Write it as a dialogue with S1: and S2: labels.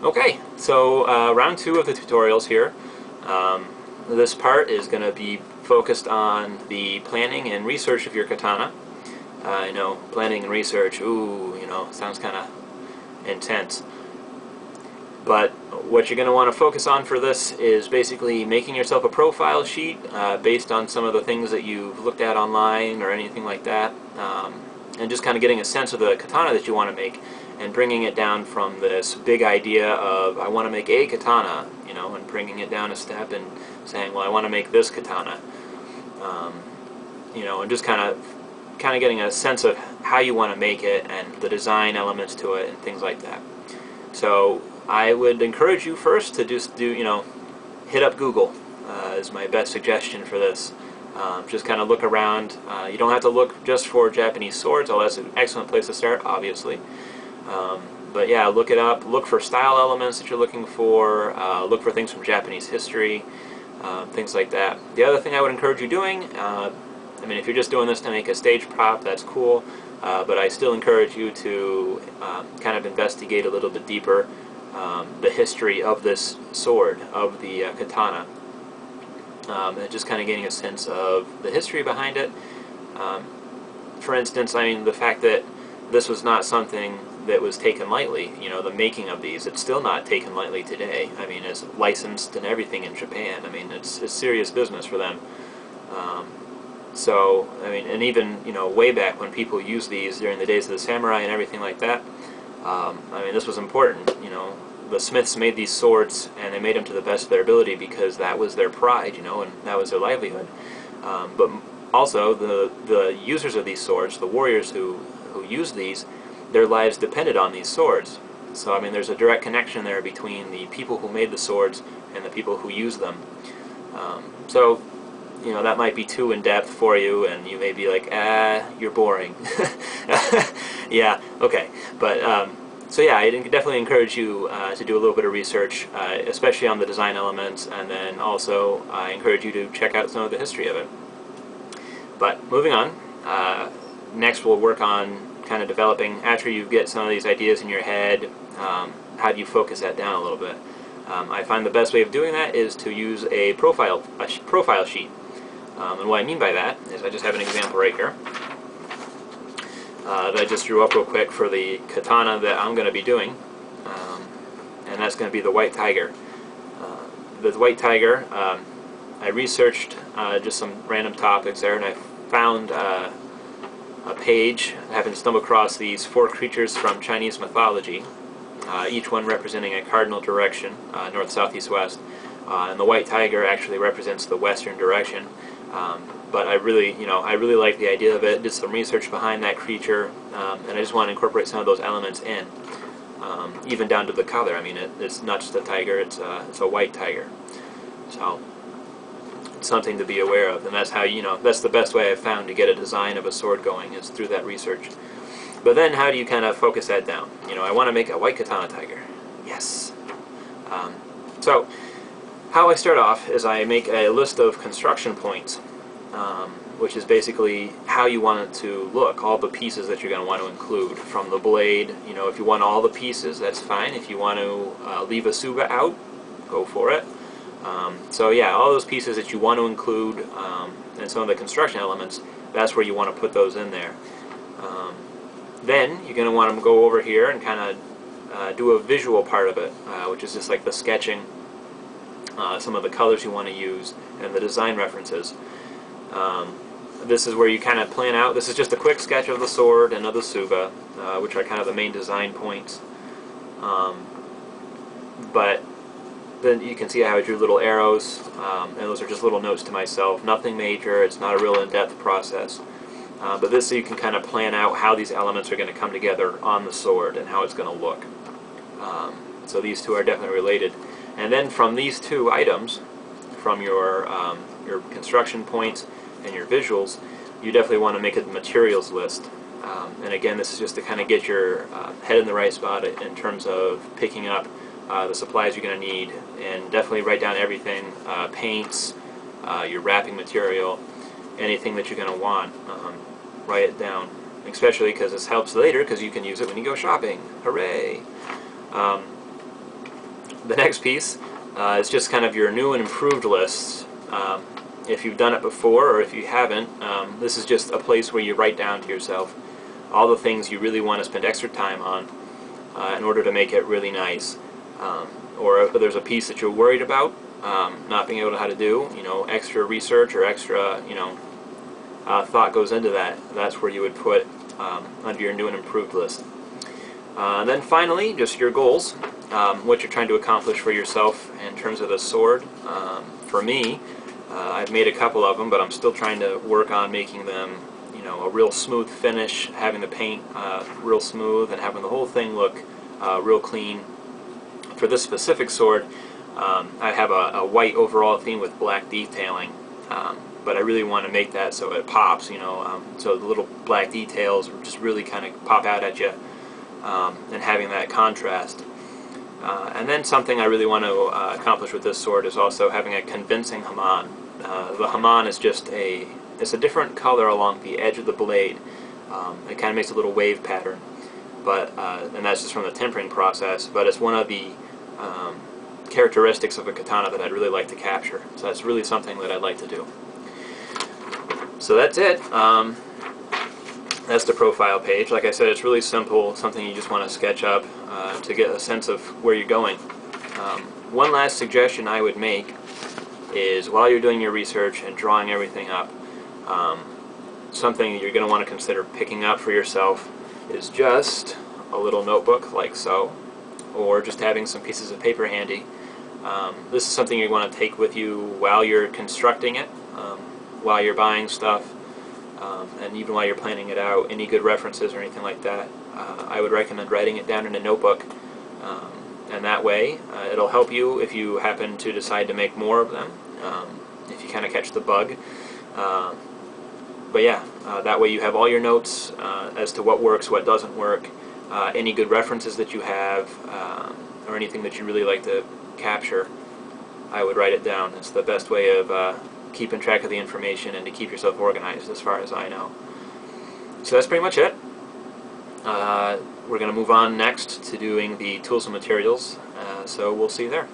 S1: Okay, so round two of the tutorials here. This part is going to be focused on the planning and research of your katana. I know, planning and research, ooh, sounds kind of intense. But what you're going to want to focus on for this is basically making yourself a profile sheet based on some of the things that you've looked at online or anything like that. And just kind of getting a sense of the katana that you want to make and bringing it down from this big idea of I want to make a katana, and bringing it down a step and saying, well, I want to make this katana. And just kind of getting a sense of how you want to make it and the design elements to it and things like that. So I would encourage you first to just hit up Google is my best suggestion for this. Just kind of look around. You don't have to look just for Japanese swords, although that's an excellent place to start, obviously. But yeah, look it up. Look for style elements that you're looking for. Look for things from Japanese history, things like that. The other thing I would encourage you doing, if you're just doing this to make a stage prop, that's cool. But I still encourage you to kind of investigate a little bit deeper the history of this sword, of the katana. And just kind of getting a sense of the history behind it. For instance, the fact that this was not something that was taken lightly, the making of these, it's still not taken lightly today. It's licensed and everything in Japan. It's serious business for them. And even, way back when people used these during the days of the samurai and everything like that, this was important. The smiths made these swords and they made them to the best of their ability because that was their pride, and that was their livelihood. But also the users of these swords, the warriors who used these, their lives depended on these swords. So there's a direct connection there between the people who made the swords and the people who used them. That might be too in-depth for you, and you may be like, you're boring. Yeah, okay. But, so yeah, I definitely encourage you to do a little bit of research, especially on the design elements, and then also I encourage you to check out some of the history of it. But moving on, next we'll work on kind of developing, after you get some of these ideas in your head, how do you focus that down a little bit. I find the best way of doing that is to use a profile sheet. And what I mean by that is I just have an example right here that I just drew up real quick for the katana that I'm going to be doing, and that's going to be the white tiger. The white tiger, I researched just some random topics there, and I found a page. I happened to stumble across these 4 creatures from Chinese mythology, each one representing a cardinal direction, north, south, east, west, and the white tiger actually represents the western direction. But I really like the idea of it. Did some research behind that creature, and I just want to incorporate some of those elements in, even down to the color. It's not just a tiger; it's a white tiger. So it's something to be aware of, and that's how that's the best way I've found to get a design of a sword going, is through that research. But then, how do you kind of focus that down? I want to make a white katana tiger. Yes. So how I start off is I make a list of construction points, which is basically how you want it to look, all the pieces that you're going to want to include from the blade. If you want all the pieces, that's fine. If you want to leave a tsuba out, go for it. So yeah, all those pieces that you want to include and some of the construction elements, that's where you want to put those in there. Then you're going to want to go over here and kind of do a visual part of it, which is just like the sketching, some of the colors you want to use, and the design references. This is where you kind of plan out. This is just a quick sketch of the sword and of the tsuba, which are kind of the main design points. But then you can see how I drew little arrows, and those are just little notes to myself. Nothing major. It's not a real in-depth process. But this, so you can kind of plan out how these elements are going to come together on the sword and how it's going to look. So these two are definitely related. And then from these 2 items, from your construction points and your visuals, you definitely want to make a materials list. And again, this is just to kind of get your head in the right spot in terms of picking up the supplies you're going to need, and definitely write down everything, paints, your wrapping material, anything that you're going to want. Write it down, especially because this helps later, because you can use it when you go shopping. Hooray! the next piece is just kind of your new and improved lists. If you've done it before or if you haven't, this is just a place where you write down to yourself all the things you really want to spend extra time on in order to make it really nice. Or if there's a piece that you're worried about not being able to how to do, extra research or extra, thought goes into that. That's where you would put under your new and improved list. And then finally, just your goals, what you're trying to accomplish for yourself in terms of the sword. For me, I've made a couple of them, but I'm still trying to work on making them, a real smooth finish, having the paint real smooth, and having the whole thing look real clean. For this specific sword, I have a white overall theme with black detailing, but I really want to make that so it pops, so the little black details just really kind of pop out at you, and having that contrast. And then something I really want to accomplish with this sword is also having a convincing Haman. The Haman is just it's a different color along the edge of the blade. It kind of makes a little wave pattern, but and that's just from the tempering process. But it's one of the characteristics of a katana that I'd really like to capture. So that's really something that I'd like to do. So that's it. That's the profile page. Like I said, it's really simple, something you just want to sketch up to get a sense of where you're going. One last suggestion I would make is while you're doing your research and drawing everything up, something you're going to want to consider picking up for yourself is just a little notebook like so, or just having some pieces of paper handy. This is something you want to take with you while you're constructing it, while you're buying stuff, and even while you're planning it out. Any good references or anything like that, I would recommend writing it down in a notebook, and that way it'll help you if you happen to decide to make more of them, if you kind of catch the bug. But yeah, that way you have all your notes as to what works, what doesn't work, any good references that you have, or anything that you really like to capture. I would write it down. It's the best way of keeping track of the information and to keep yourself organized, as far as I know. So that's pretty much it. We're going to move on next to doing the tools and materials, so we'll see you there.